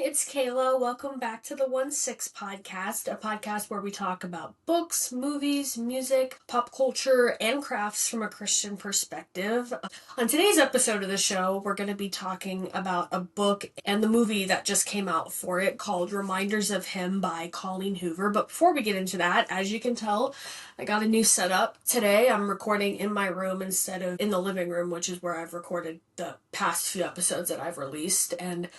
it's Kayla. Welcome back to the 1-6 podcast, a podcast where we talk about books, movies, music, pop culture, and crafts from a Christian perspective. On today's episode of the show, we're going to be talking about a book and the movie that just came out for it called Reminders of Him by Colleen Hoover. But before we get into that, as you can tell, I got a new setup. Today I'm recording in my room instead of in the living room, which is where I've recorded the past few episodes that I've released. And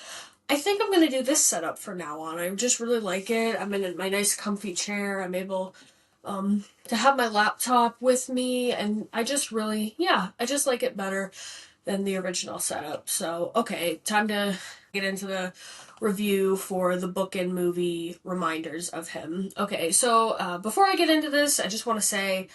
I think I'm going to do this setup from now on. I just really like it. I'm in my nice comfy chair. I'm able to have my laptop with me, and I just like it better than the original setup. So, okay, time to get into the review for the book and movie Reminders of Him. Okay, so before I get into this, I just want to say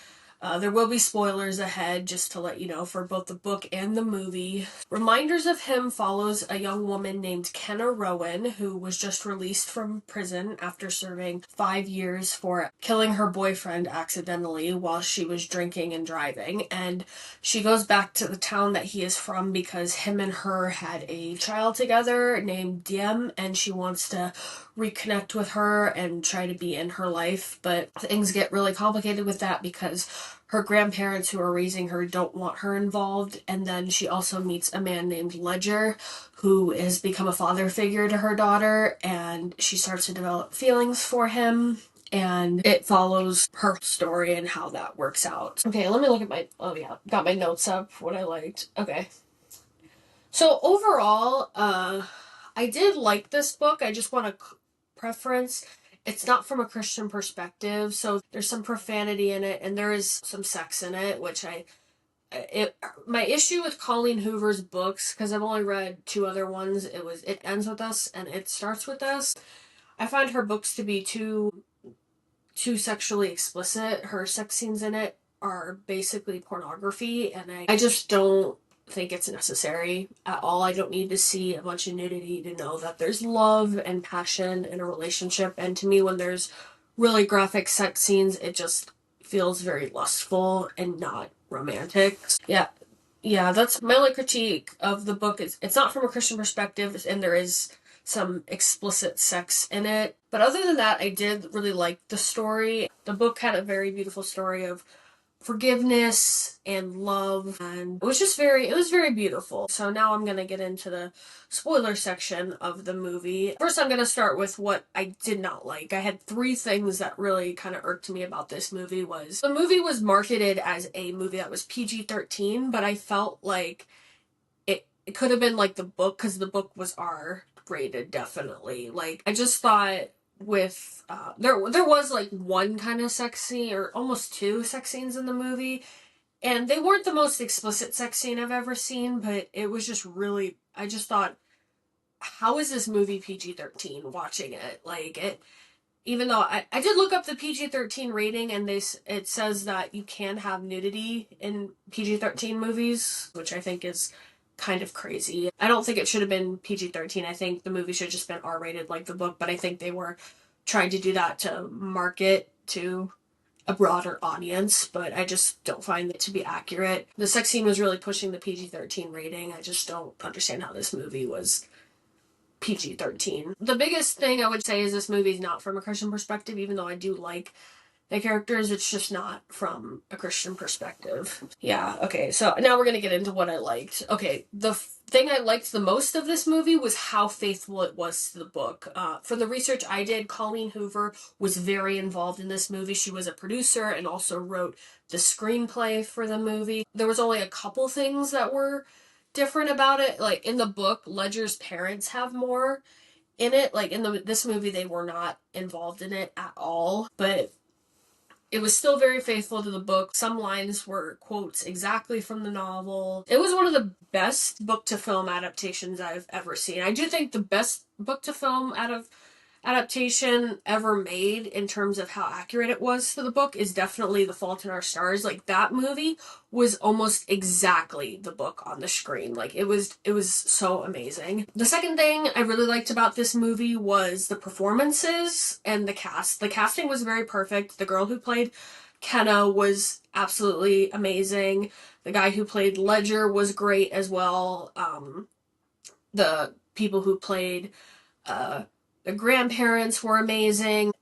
there will be spoilers ahead, just to let you know, for both the book and the movie. Reminders of Him follows a young woman named Kenna Rowan, who was just released from prison after serving 5 years for killing her boyfriend accidentally while she was drinking and driving. And she goes back to the town that he is from because him and her had a child together named Diem, and she wants to reconnect with her and try to be in her life. But things get really complicated with that because her grandparents who are raising her don't want her involved. And then she also meets a man named Ledger who has become a father figure to her daughter, and she starts to develop feelings for him. And it follows her story and how that works out. Okay, let me look at got my notes up, what I liked. Okay. So overall, I did like this book. I just want to preference, it's not from a Christian perspective, so there's some profanity in it and there is some sex in it, which my issue with Colleen Hoover's books, because I've only read 2 other ones, It Ends With Us and It Starts With Us. I find her books to be too sexually explicit. Her sex scenes in it are basically pornography, and I just don't think it's necessary at all. I don't need to see a bunch of nudity to know that there's love and passion in a relationship. And to me, when there's really graphic sex scenes, it just feels very lustful and not romantic. Yeah, that's my only critique of the book. It's not from a Christian perspective, and there is some explicit sex in it. But other than that, I did really like the story. The book had a very beautiful story of forgiveness and love, and it was very beautiful. So now I'm going to get into the spoiler section of the movie. First, I'm going to start with what I did not like. I had 3 things that really kind of irked me about this movie. The movie was marketed as a movie that was PG-13, but I felt like it could have been like the book, because the book was R-rated, definitely. Like, I just thought with there was like 1 kind of sex scene, or almost 2 sex scenes in the movie, and they weren't the most explicit sex scene I've ever seen, but it was just really, I just thought, how is this movie PG-13 watching it? Like, it, even though I did look up the PG-13 rating, and it says that you can have nudity in PG-13 movies, which I think is kind of crazy. I don't think it should have been PG-13. I think the movie should have just been R-rated like the book, but I think they were trying to do that to market to a broader audience, but I just don't find it to be accurate. The sex scene was really pushing the PG-13 rating. I just don't understand how this movie was PG-13. The biggest thing I would say is this movie is not from a Christian perspective, even though I do like the characters. It's just not from a Christian perspective. Yeah, okay, so now we're gonna get into what I liked. Okay, the thing I liked the most of this movie was how faithful it was to the book. For the research I did, Colleen Hoover was very involved in this movie. She was a producer and also wrote the screenplay for the movie. There was only a couple things that were different about it. Like, in the book, Ledger's parents have more in it. Like, in this movie, they were not involved in it at all, but it was still very faithful to the book. Some lines were quotes exactly from the novel. It was one of the best book-to-film adaptations I've ever seen. I do think the best book-to-film adaptation ever made in terms of how accurate it was to the book is definitely The Fault in Our Stars. Like, that movie was almost exactly the book on the screen. Like, it was so amazing. The second thing I really liked about this movie was the performances and the cast. The casting was very perfect. The girl who played Kenna was absolutely amazing. The guy who played Ledger was great as well. The people who played The grandparents were amazing.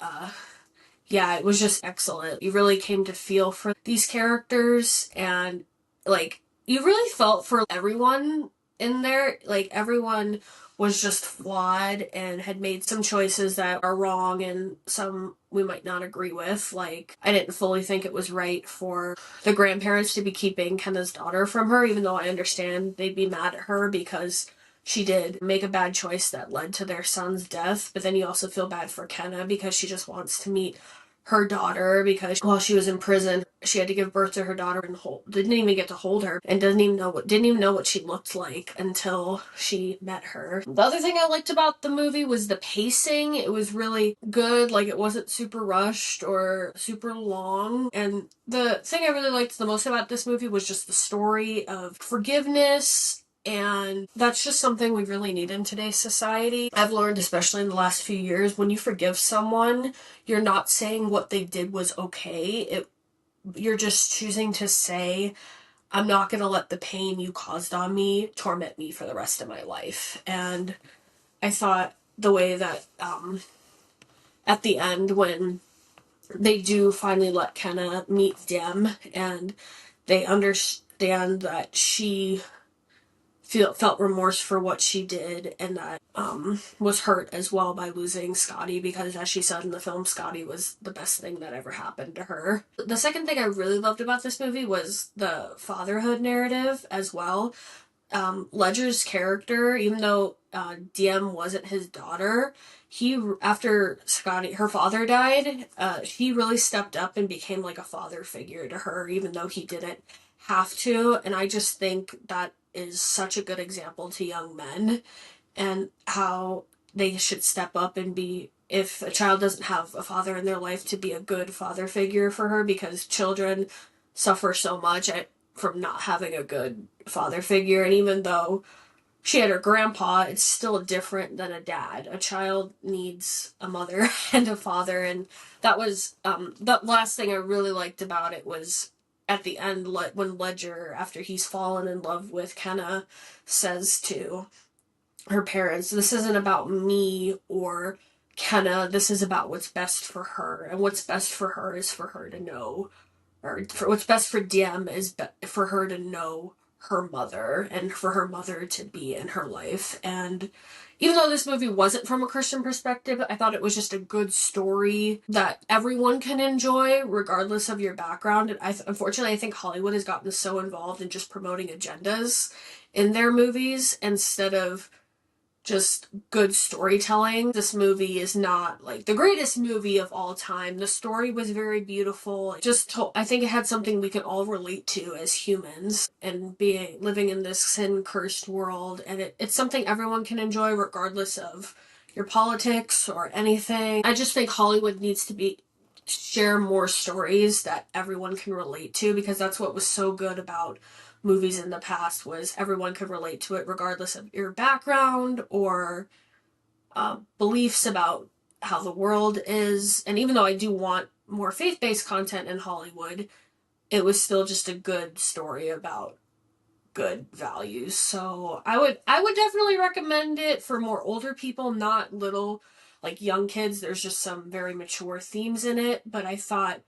Yeah, it was just excellent. You really came to feel for these characters, and like you really felt for everyone in there. Like everyone was just flawed and had made some choices that are wrong and some we might not agree with. Like I didn't fully think it was right for the grandparents to be keeping Kenna's daughter from her, even though I understand they'd be mad at her because she did make a bad choice that led to their son's death. But then you also feel bad for Kenna because she just wants to meet her daughter, because while she was in prison she had to give birth to her daughter and didn't even get to hold her, and didn't even know what she looked like until she met her. The other thing I liked about the movie was the pacing. It was really good. Like it wasn't super rushed or super long. And the thing I really liked the most about this movie was just the story of forgiveness. And that's just something we really need in today's society. I've learned, especially in the last few years, when you forgive someone, you're not saying what they did was okay. You're just choosing to say, I'm not going to let the pain you caused on me torment me for the rest of my life. And I thought the way that at the end, when they do finally let Kenna meet Dem and they understand that she felt remorse for what she did, and that was hurt as well by losing Scotty, because as she said in the film, Scotty was the best thing that ever happened to her. The second thing I really loved about this movie was the fatherhood narrative as well. Ledger's character, even though Diem wasn't his daughter, after her father died, he really stepped up and became like a father figure to her, even though he didn't have to. And I just think that is such a good example to young men, and how they should step up and be, if a child doesn't have a father in their life, to be a good father figure for her, because children suffer so much from not having a good father figure. And even though she had her grandpa, it's still different than a dad. A child needs a mother and a father. And that was the last thing I really liked about it was at the end, when Ledger, after he's fallen in love with Kenna, says to her parents, this isn't about me or Kenna, this is about what's best for her. And what's best for her is for her to know, or for what's best for Diem is for her to know her mother, and for her mother to be in her life. And even though this movie wasn't from a Christian perspective, I thought it was just a good story that everyone can enjoy regardless of your background. And unfortunately, I think Hollywood has gotten so involved in just promoting agendas in their movies instead of just good storytelling. This movie is not like the greatest movie of all time. The story was very beautiful. I think it had something we could all relate to as humans, and living in this sin-cursed world. And it's something everyone can enjoy regardless of your politics or anything. I just think Hollywood needs to share more stories that everyone can relate to, because that's what was so good about movies in the past, was everyone could relate to it regardless of your background or beliefs about how the world is. And even though I do want more faith-based content in Hollywood, it was still just a good story about good values. So I would definitely recommend it for more older people, not little, like young kids. There's just some very mature themes in it, but I thought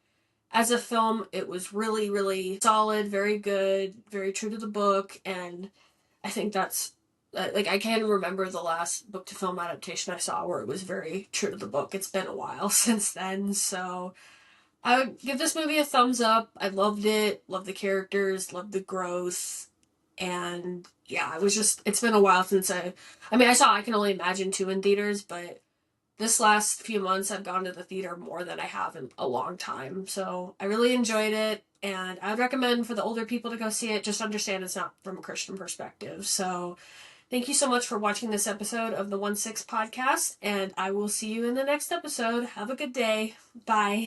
as a film, it was really, really solid, very good, very true to the book. And I think that's, like, I can't remember the last book to film adaptation I saw where it was very true to the book. It's been a while since then. So I would give this movie a thumbs up. I loved it, loved the characters, loved the growth. And yeah, it's been a while since I saw I Can Only Imagine 2 in theaters, but this last few months I've gone to the theater more than I have in a long time. So I really enjoyed it, and I would recommend for the older people to go see it. Just understand it's not from a Christian perspective. So thank you so much for watching this episode of the 1-6 podcast, and I will see you in the next episode. Have a good day. Bye.